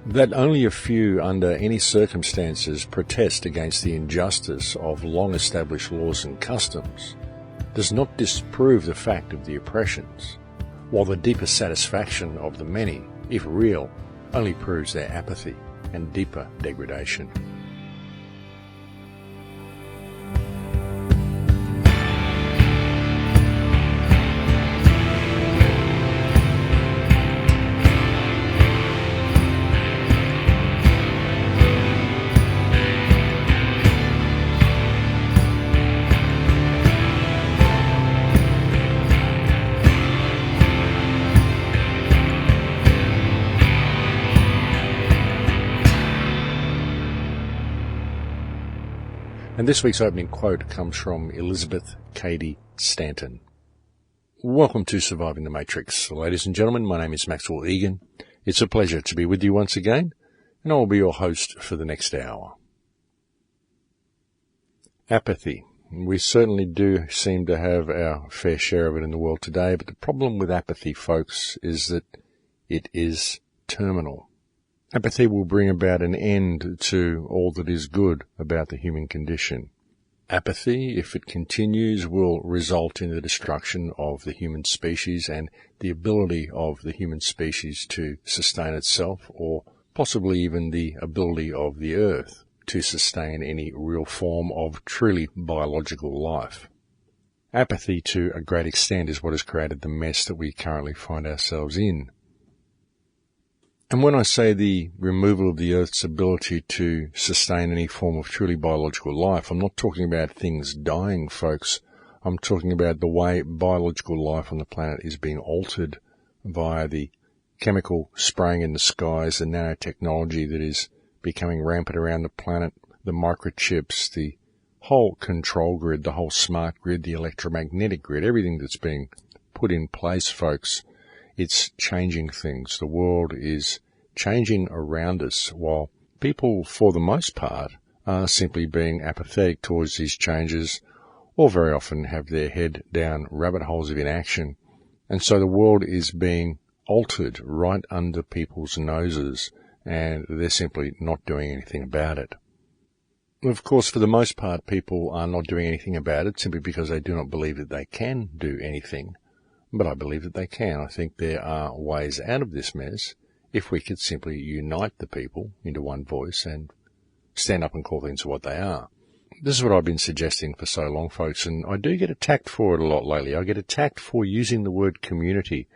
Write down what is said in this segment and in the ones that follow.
That only a few under any circumstances protest against the injustice of long-established laws and customs does not disprove the fact of the oppressions, while the deeper satisfaction of the many, if real, only proves their apathy and deeper degradation. And this week's opening quote comes from Elizabeth Cady Stanton. Welcome to Surviving the Matrix. Ladies and gentlemen, my name is Maxwell Igan. It's a pleasure to be with you once again, and I will be your host for the next hour. Apathy. We certainly do seem to have our fair share of it in the world today, but the problem with apathy, folks, is that it is terminal. Apathy will bring about an end to all that is good about the human condition. Apathy, if it continues, will result in the destruction of the human species and the ability of the human species to sustain itself, or possibly even the ability of the earth to sustain any real form of truly biological life. Apathy, to a great extent, is what has created the mess that we currently find ourselves in. And when I say the removal of the Earth's ability to sustain any form of truly biological life, I'm not talking about things dying, folks. I'm talking about the way biological life on the planet is being altered via the chemical spraying in the skies, the nanotechnology that is becoming rampant around the planet, the microchips, the whole control grid, the whole smart grid, the electromagnetic grid, everything that's being put in place, folks. It's changing things. The world is changing around us, while people, for the most part, are simply being apathetic towards these changes, or very often have their head down rabbit holes of inaction. And so the world is being altered right under people's noses, and they're simply not doing anything about it. Of course, for the most part, people are not doing anything about it simply because they do not believe that they can do anything. But I believe that they can. I think there are ways out of this mess if we could simply unite the people into one voice and stand up and call things for what they are. This is what I've been suggesting for so long, folks, and I do get attacked for it a lot lately. I get attacked for using the word community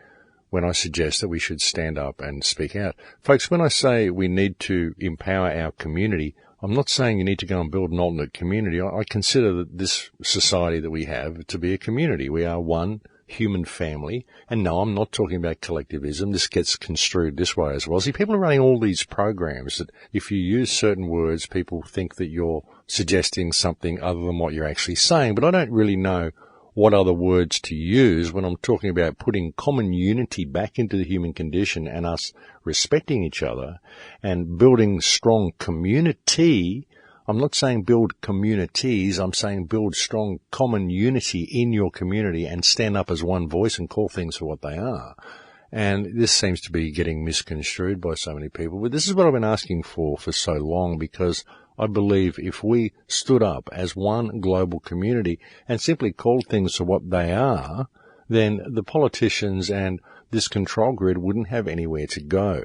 when I suggest that we should stand up and speak out. Folks, when I say we need to empower our community, I'm not saying you need to go and build an alternate community. I consider this society that we have to be a community. We are one human family. And no, I'm not talking about collectivism. This gets construed this way as well. See, people are running all these programs that if you use certain words, people think that you're suggesting something other than what you're actually saying. But I don't really know what other words to use when I'm talking about putting common unity back into the human condition and us respecting each other and building strong community. I'm not saying build communities, I'm saying build strong common unity in your community and stand up as one voice and call things for what they are. And this seems to be getting misconstrued by so many people. But this is what I've been asking for so long, because I believe if we stood up as one global community and simply called things for what they are, then the politicians and this control grid wouldn't have anywhere to go.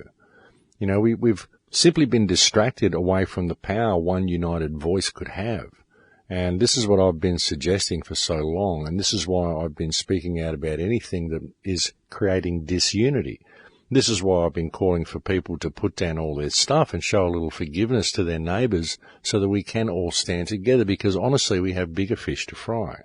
You know, we've simply been distracted away from the power one united voice could have. And this is what I've been suggesting for so long, and this is why I've been speaking out about anything that is creating disunity. This is why I've been calling for people to put down all their stuff and show a little forgiveness to their neighbours so that we can all stand together, because honestly we have bigger fish to fry.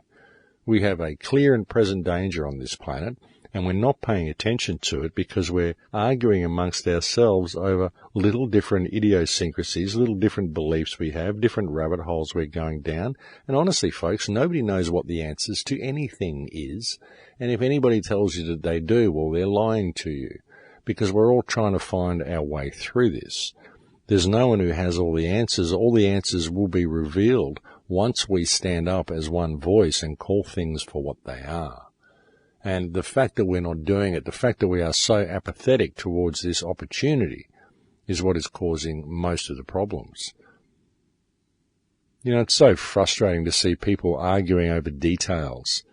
We have a clear and present danger on this planet, and we're not paying attention to it because we're arguing amongst ourselves over little different idiosyncrasies, little different beliefs we have, different rabbit holes we're going down. And honestly, folks, nobody knows what the answers to anything is. And if anybody tells you that they do, well, they're lying to you, because we're all trying to find our way through this. There's no one who has all the answers. All the answers will be revealed once we stand up as one voice and call things for what they are. And the fact that we're not doing it, the fact that we are so apathetic towards this opportunity, is what is causing most of the problems. You know, it's so frustrating to see people arguing over details.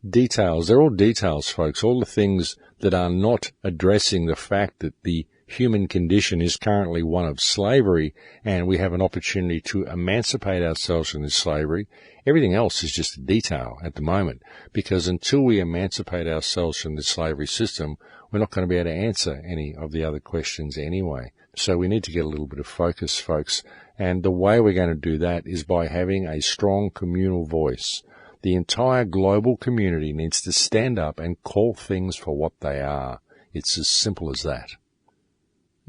Details, they're all details, folks, all the things that are not addressing the fact that the human condition is currently one of slavery and we have an opportunity to emancipate ourselves from this slavery. Everything else is just a detail at the moment, because until we emancipate ourselves from the slavery system, we're not going to be able to answer any of the other questions anyway. So we need to get a little bit of focus, folks, and the way we're going to do that is by having a strong communal voice. The entire global community needs to stand up and call things for what they are. It's as simple as that.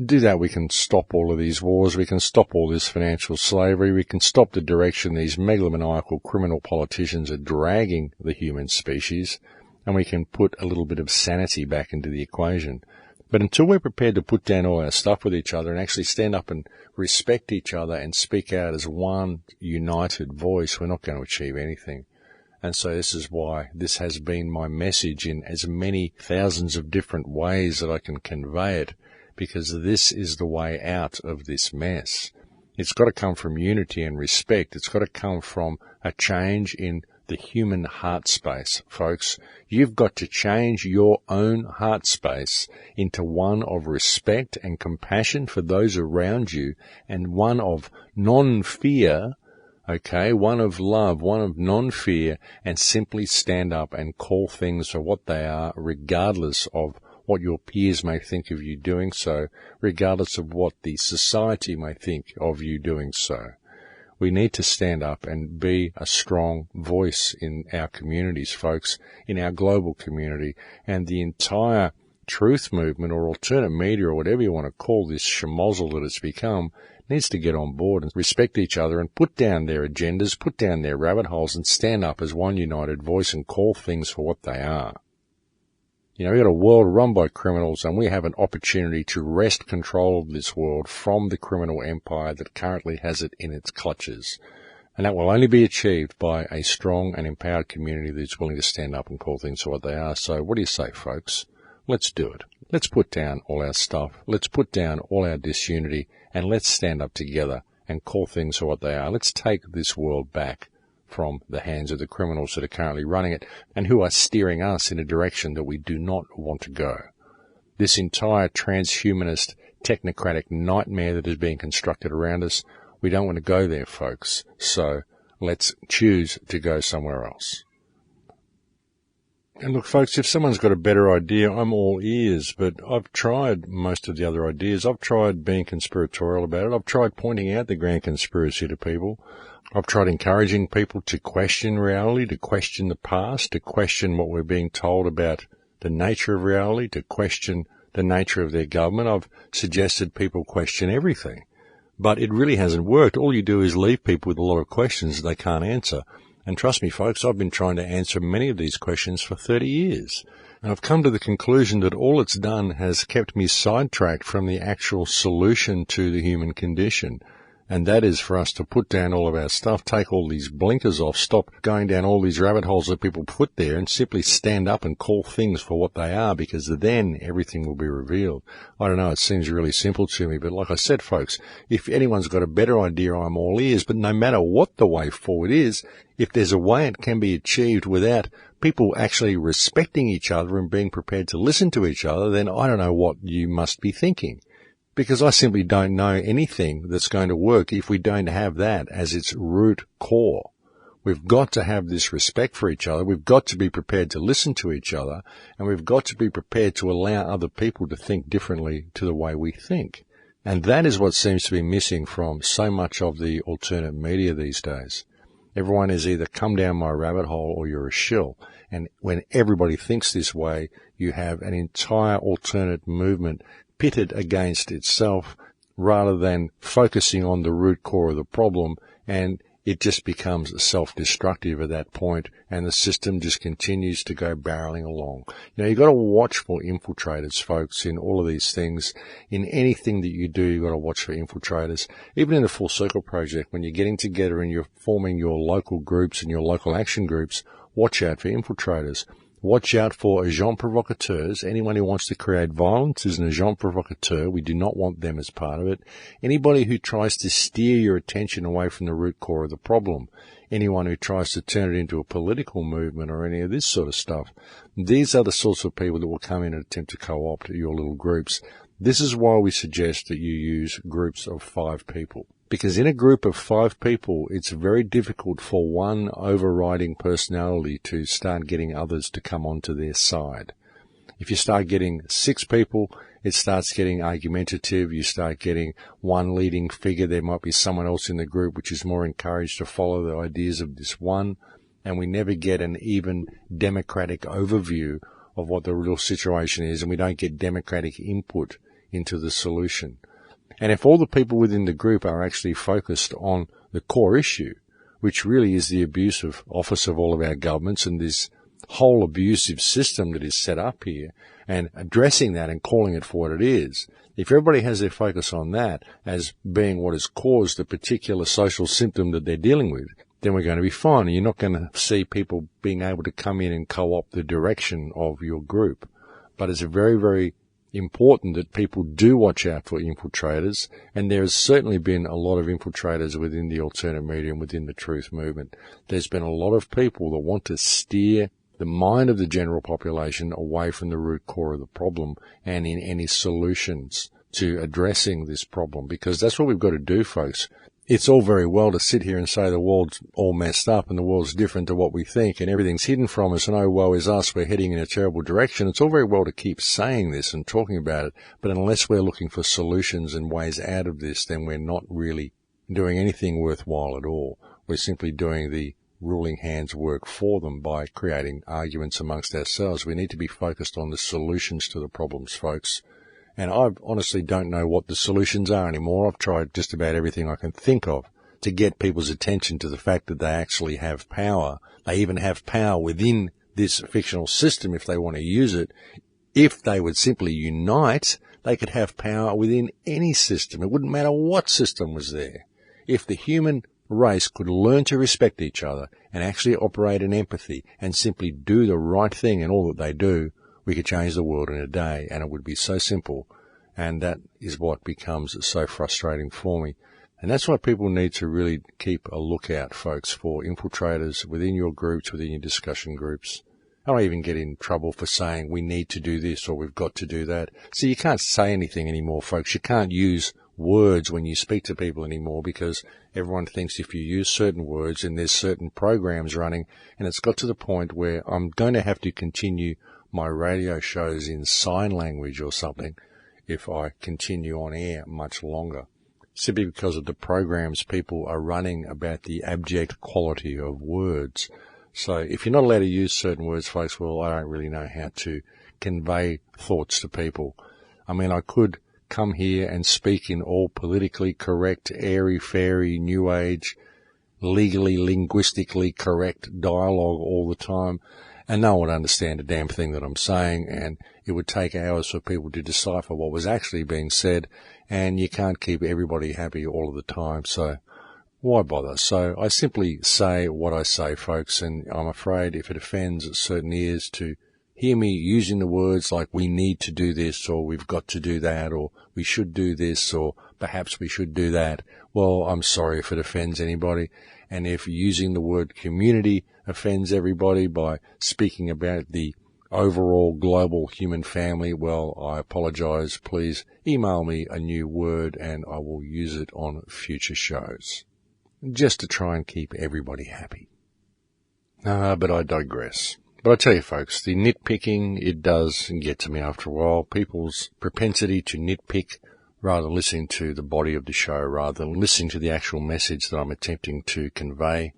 Do that, we can stop all of these wars, we can stop all this financial slavery, we can stop the direction these megalomaniacal criminal politicians are dragging the human species, and we can put a little bit of sanity back into the equation. But until we're prepared to put down all our stuff with each other and actually stand up and respect each other and speak out as one united voice, we're not going to achieve anything. And so this is why this has been my message in as many thousands of different ways that I can convey it, because this is the way out of this mess. It's got to come from unity and respect. It's got to come from a change in the human heart space, folks. You've got to change your own heart space into one of respect and compassion for those around you, and one of non-fear, okay, one of love, one of non-fear, and simply stand up and call things for what they are, regardless of what your peers may think of you doing so, regardless of what the society may think of you doing so. We need to stand up and be a strong voice in our communities, folks, in our global community, and the entire truth movement or alternate media or whatever you want to call this schmozzle that it's become needs to get on board and respect each other and put down their agendas, put down their rabbit holes, and stand up as one united voice and call things for what they are. You know, we've got a world run by criminals, and we have an opportunity to wrest control of this world from the criminal empire that currently has it in its clutches. And that will only be achieved by a strong and empowered community that's willing to stand up and call things for what they are. So what do you say, folks? Let's do it. Let's put down all our stuff. Let's put down all our disunity, and let's stand up together and call things for what they are. Let's take this world back from the hands of the criminals that are currently running it and who are steering us in a direction that we do not want to go. This entire transhumanist, technocratic nightmare that is being constructed around us, we don't want to go there, folks. So let's choose to go somewhere else. And look, folks, if someone's got a better idea, I'm all ears, but I've tried most of the other ideas. I've tried being conspiratorial about it. I've tried pointing out the grand conspiracy to people. I've tried encouraging people to question reality, to question the past, to question what we're being told about the nature of reality, to question the nature of their government. I've suggested people question everything. But it really hasn't worked. All you do is leave people with a lot of questions that they can't answer. And trust me, folks, I've been trying to answer many of these questions for 30 years. And I've come to the conclusion that all it's done has kept me sidetracked from the actual solution to the human condition. And that is for us to put down all of our stuff, take all these blinkers off, stop going down all these rabbit holes that people put there, and simply stand up and call things for what they are, because then everything will be revealed. I don't know, it seems really simple to me, but like I said, folks, if anyone's got a better idea, I'm all ears. But no matter what the way forward is, if there's a way it can be achieved without people actually respecting each other and being prepared to listen to each other, then I don't know what you must be thinking. Because I simply don't know anything that's going to work if we don't have that as its root core. We've got to have this respect for each other. We've got to be prepared to listen to each other, and we've got to be prepared to allow other people to think differently to the way we think. And that is what seems to be missing from so much of the alternate media these days. Everyone is either come down my rabbit hole or you're a shill. And when everybody thinks this way, you have an entire alternate movement pitted against itself rather than focusing on the root core of the problem, and it just becomes self-destructive at that point, and the system just continues to go barreling along. You know, you've got to watch for infiltrators, folks, in all of these things. In anything that you do, you've got to watch for infiltrators. Even in the Full Circle Project, when you're getting together and you're forming your local groups and your local action groups, watch out for infiltrators. Watch out for agent provocateurs. Anyone who wants to create violence is an agent provocateur. We do not want them as part of it. Anybody who tries to steer your attention away from the root core of the problem, anyone who tries to turn it into a political movement or any of this sort of stuff, these are the sorts of people that will come in and attempt to co-opt your little groups. This is why we suggest that you use groups of 5 people. Because in a group of 5 people, it's very difficult for one overriding personality to start getting others to come onto their side. If you start getting 6 people, it starts getting argumentative. You start getting one leading figure. There might be someone else in the group which is more encouraged to follow the ideas of this one. And we never get an even democratic overview of what the real situation is, and we don't get democratic input into the solution. And if all the people within the group are actually focused on the core issue, which really is the abusive office of all of our governments and this whole abusive system that is set up here, and addressing that and calling it for what it is, if everybody has their focus on that as being what has caused the particular social symptom that they're dealing with, then we're going to be fine. And you're not going to see people being able to come in and co-opt the direction of your group. But it's very, very important that people do watch out for infiltrators, and there has certainly been a lot of infiltrators within the alternate media and within the truth movement. There's been a lot of people that want to steer the mind of the general population away from the root core of the problem and in any solutions to addressing this problem, because that's what we've got to do, folks. It's all very well to sit here and say the world's all messed up and the world's different to what we think and everything's hidden from us and oh, woe is us, we're heading in a terrible direction. It's all very well to keep saying this and talking about it, but unless we're looking for solutions and ways out of this, then we're not really doing anything worthwhile at all. We're simply doing the ruling hands work for them by creating arguments amongst ourselves. We need to be focused on the solutions to the problems, folks. And I honestly don't know what the solutions are anymore. I've tried just about everything I can think of to get people's attention to the fact that they actually have power. They even have power within this fictional system if they want to use it. If they would simply unite, they could have power within any system. It wouldn't matter what system was there. If the human race could learn to respect each other and actually operate in empathy and simply do the right thing in all that they do, we could change the world in a day, and it would be so simple. And that is what becomes so frustrating for me. And that's why people need to really keep a lookout, folks, for infiltrators within your groups, within your discussion groups. I don't even get in trouble for saying we need to do this or we've got to do that. So you can't say anything anymore, folks. You can't use words when you speak to people anymore because everyone thinks if you use certain words and there's certain programs running, and it's got to the point where I'm going to have to continue my radio shows in sign language or something if I continue on air much longer, simply because of the programs people are running about the abject quality of words. So if you're not allowed to use certain words, folks, well, I don't really know how to convey thoughts to people. I mean, I could come here and speak in all politically correct, airy-fairy, new age, legally, linguistically correct dialogue all the time, and no one would understand a damn thing that I'm saying, and it would take hours for people to decipher what was actually being said, and you can't keep everybody happy all of the time, so why bother? So I simply say what I say, folks, and I'm afraid if it offends certain ears to hear me using the words like we need to do this, or we've got to do that, or we should do this, or perhaps we should do that, well, I'm sorry if it offends anybody. And if using the word community offends everybody by speaking about the overall global human family, well, I apologize. Please email me a new word and I will use it on future shows, just to try and keep everybody happy. But I digress. But I tell you, folks, the nitpicking, it does get to me after a while. People's propensity to nitpick rather than listening to the body of the show, rather than listening to the actual message that I'm attempting to convey.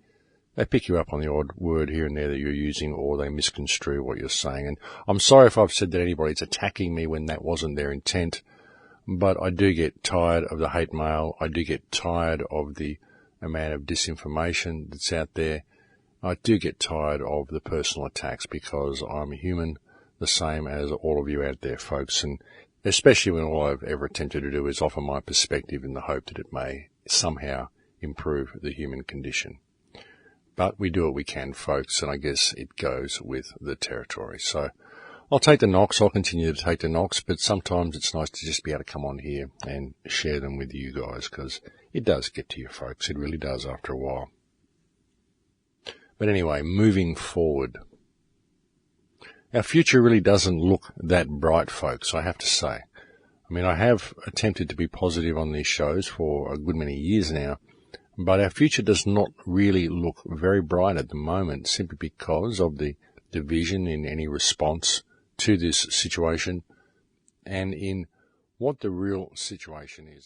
They pick you up on the odd word here and there that you're using, or they misconstrue what you're saying. And I'm sorry if I've said that anybody's attacking me when that wasn't their intent, but I do get tired of the hate mail. I do get tired of the amount of disinformation that's out there. I do get tired of the personal attacks because I'm a human, the same as all of you out there, folks, and especially when all I've ever attempted to do is offer my perspective in the hope that it may somehow improve the human condition. But we do what we can, folks, and I guess it goes with the territory. So I'll take the knocks. I'll continue to take the knocks, but sometimes it's nice to just be able to come on here and share them with you guys, because it does get to you folks. It really does after a while. But anyway, moving forward. Our future really doesn't look that bright, folks, I have to say. I mean, I have attempted to be positive on these shows for a good many years now, but our future does not really look very bright at the moment, simply because of the division in any response to this situation and in what the real situation is.